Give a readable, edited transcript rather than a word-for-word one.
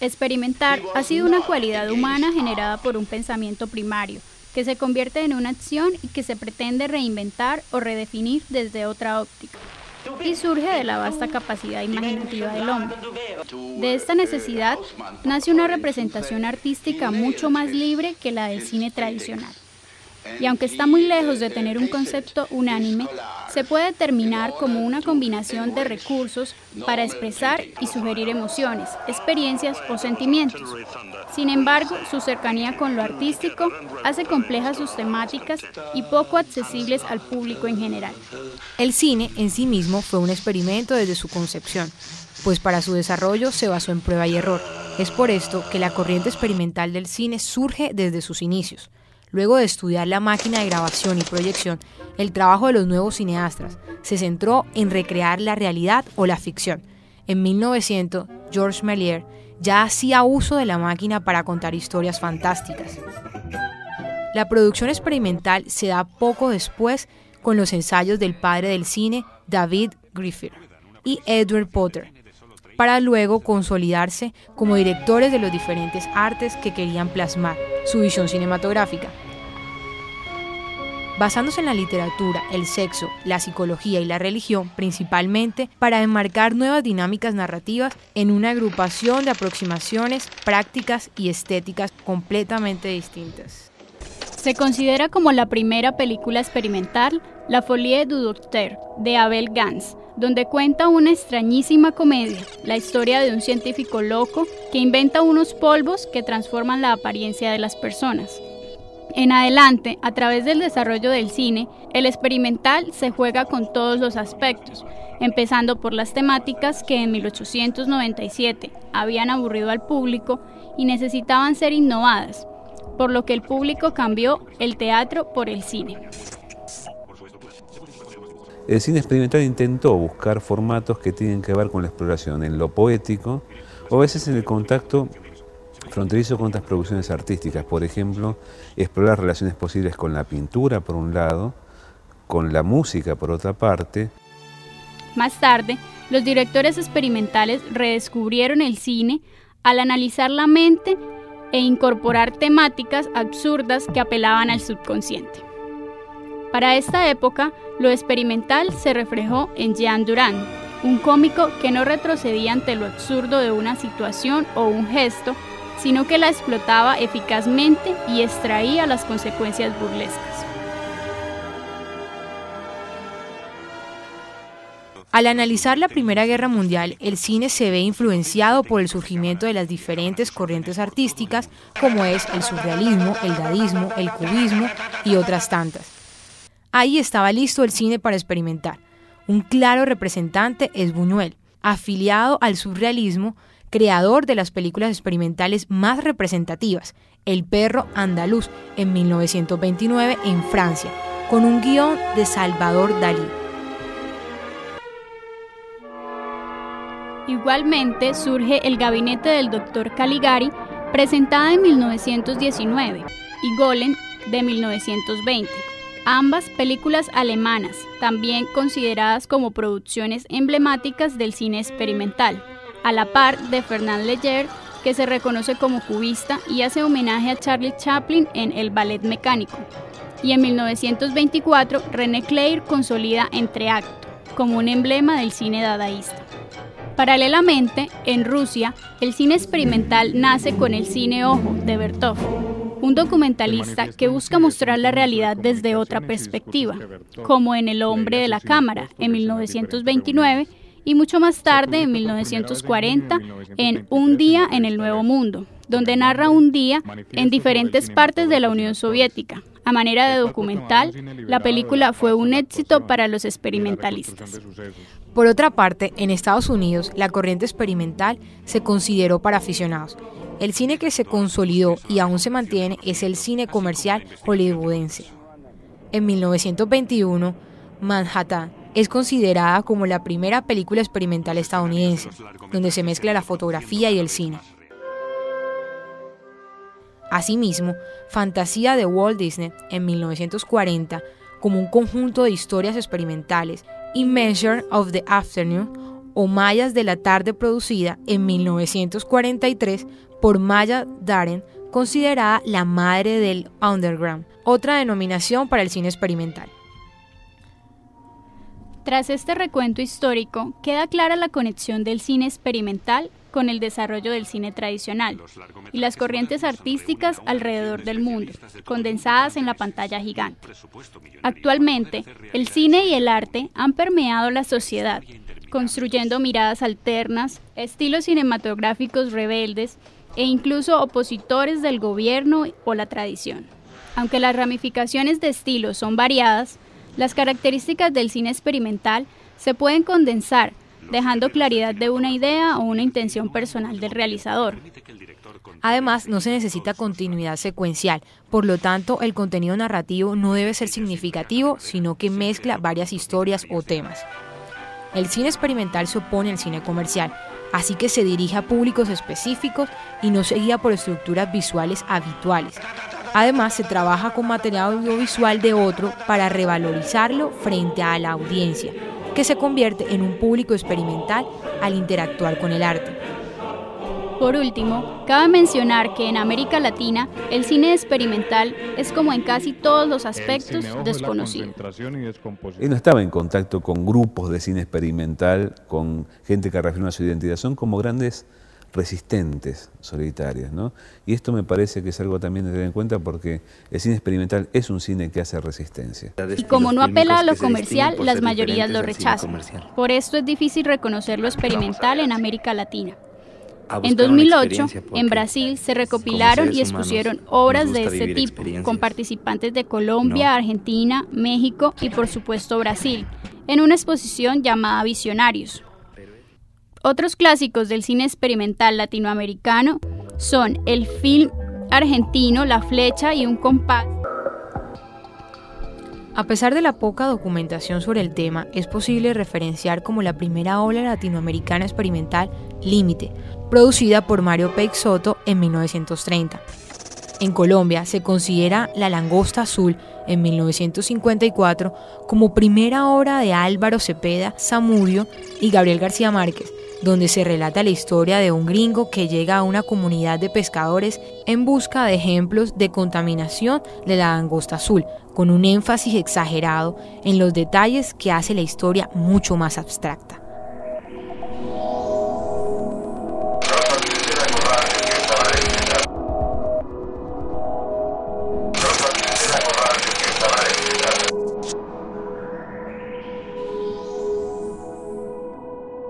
Experimentar ha sido una cualidad humana generada por un pensamiento primario, que se convierte en una acción y que se pretende reinventar o redefinir desde otra óptica, y surge de la vasta capacidad imaginativa del hombre. De esta necesidad nace una representación artística mucho más libre que la del cine tradicional. Y aunque está muy lejos de tener un concepto unánime, se puede determinar como una combinación de recursos para expresar y sugerir emociones, experiencias o sentimientos. Sin embargo, su cercanía con lo artístico hace complejas sus temáticas y poco accesibles al público en general. El cine en sí mismo fue un experimento desde su concepción, pues para su desarrollo se basó en prueba y error. Es por esto que la corriente experimental del cine surge desde sus inicios. Luego de estudiar la máquina de grabación y proyección, el trabajo de los nuevos cineastas se centró en recrear la realidad o la ficción. En 1900, Georges Méliès ya hacía uso de la máquina para contar historias fantásticas. La producción experimental se da poco después con los ensayos del padre del cine, David Griffith, y Edward Potter, para luego consolidarse como directores de los diferentes artes que querían plasmar su visión cinematográfica. Basándose en la literatura, el sexo, la psicología y la religión, principalmente para enmarcar nuevas dinámicas narrativas en una agrupación de aproximaciones, prácticas y estéticas completamente distintas. Se considera como la primera película experimental La Folie du Docteur, de Abel Gance, donde cuenta una extrañísima comedia, la historia de un científico loco que inventa unos polvos que transforman la apariencia de las personas. En adelante, a través del desarrollo del cine, el experimental se juega con todos los aspectos, empezando por las temáticas que en 1897 habían aburrido al público y necesitaban ser innovadas, por lo que el público cambió el teatro por el cine. El cine experimental intentó buscar formatos que tienen que ver con la exploración en lo poético o a veces en el contacto fronterizo con otras producciones artísticas. Por ejemplo, explorar relaciones posibles con la pintura por un lado, con la música por otra parte. Más tarde, los directores experimentales redescubrieron el cine al analizar la mente e incorporar temáticas absurdas que apelaban al subconsciente. Para esta época, lo experimental se reflejó en Jean Durand, un cómico que no retrocedía ante lo absurdo de una situación o un gesto, sino que la explotaba eficazmente y extraía las consecuencias burlescas. Al analizar la Primera Guerra Mundial, el cine se ve influenciado por el surgimiento de las diferentes corrientes artísticas, como es el surrealismo, el dadaísmo, el cubismo y otras tantas. Ahí estaba listo el cine para experimentar. Un claro representante es Buñuel, afiliado al surrealismo, creador de las películas experimentales más representativas, El perro andaluz, en 1929 en Francia, con un guión de Salvador Dalí. Igualmente surge El gabinete del Dr. Caligari, presentada en 1919, y Golem, de 1920. Ambas películas alemanas, también consideradas como producciones emblemáticas del cine experimental, a la par de Fernand Léger, que se reconoce como cubista y hace homenaje a Charlie Chaplin en El ballet mecánico. Y en 1924, René Clair consolida Entreacto como un emblema del cine dadaísta. Paralelamente, en Rusia, el cine experimental nace con el cine Ojo de Vertov, un documentalista que busca mostrar la realidad desde otra perspectiva, como en El hombre de la cámara, en 1929, y mucho más tarde, en 1940, en Un día en el Nuevo Mundo, donde narra un día en diferentes partes de la Unión Soviética. A manera de documental, la película fue un éxito para los experimentalistas. Por otra parte, en Estados Unidos, la corriente experimental se consideró para aficionados. El cine que se consolidó y aún se mantiene es el cine comercial hollywoodense. En 1921, Manhattan es considerada como la primera película experimental estadounidense, donde se mezcla la fotografía y el cine. Asimismo, Fantasía de Walt Disney, en 1940, como un conjunto de historias experimentales, y Measure of the Afternoon, o Mayas de la tarde, producida en 1943 por Maya Deren, considerada la madre del underground, otra denominación para el cine experimental. Tras este recuento histórico, queda clara la conexión del cine experimental con el desarrollo del cine tradicional y las corrientes artísticas alrededor del mundo, condensadas en la pantalla gigante. Actualmente, el cine y el arte han permeado la sociedad, construyendo miradas alternas, estilos cinematográficos rebeldes e incluso opositores del gobierno o la tradición. Aunque las ramificaciones de estilos son variadas, las características del cine experimental se pueden condensar, dejando claridad de una idea o una intención personal del realizador. Además, no se necesita continuidad secuencial, por lo tanto, el contenido narrativo no debe ser significativo, sino que mezcla varias historias o temas. El cine experimental se opone al cine comercial, así que se dirige a públicos específicos y no se guía por estructuras visuales habituales. Además, se trabaja con material audiovisual de otro para revalorizarlo frente a la audiencia, que se convierte en un público experimental al interactuar con el arte. Por último, cabe mencionar que en América Latina el cine experimental es, como en casi todos los aspectos, desconocido. Él no estaba en contacto con grupos de cine experimental, con gente que reafirma su identidad, son como grandes resistentes solitarias, ¿no? Y esto me parece que es algo también de tener en cuenta porque el cine experimental es un cine que hace resistencia. Y como no apela a lo comercial, las mayorías lo rechazan. Por esto es difícil reconocer lo experimental en América Latina. En 2008, en Brasil, se recopilaron y expusieron obras de este tipo, con participantes de Colombia, Argentina, México y por supuesto Brasil, en una exposición llamada Visionarios. Otros clásicos del cine experimental latinoamericano son el film argentino La Flecha y un compás. A pesar de la poca documentación sobre el tema, es posible referenciar como la primera obra latinoamericana experimental Límite, producida por Mario Peixoto en 1930. En Colombia se considera La Langosta Azul en 1954 como primera obra de Álvaro Cepeda Zamudio y Gabriel García Márquez, donde se relata la historia de un gringo que llega a una comunidad de pescadores en busca de ejemplos de contaminación de la langosta azul, con un énfasis exagerado en los detalles que hace la historia mucho más abstracta.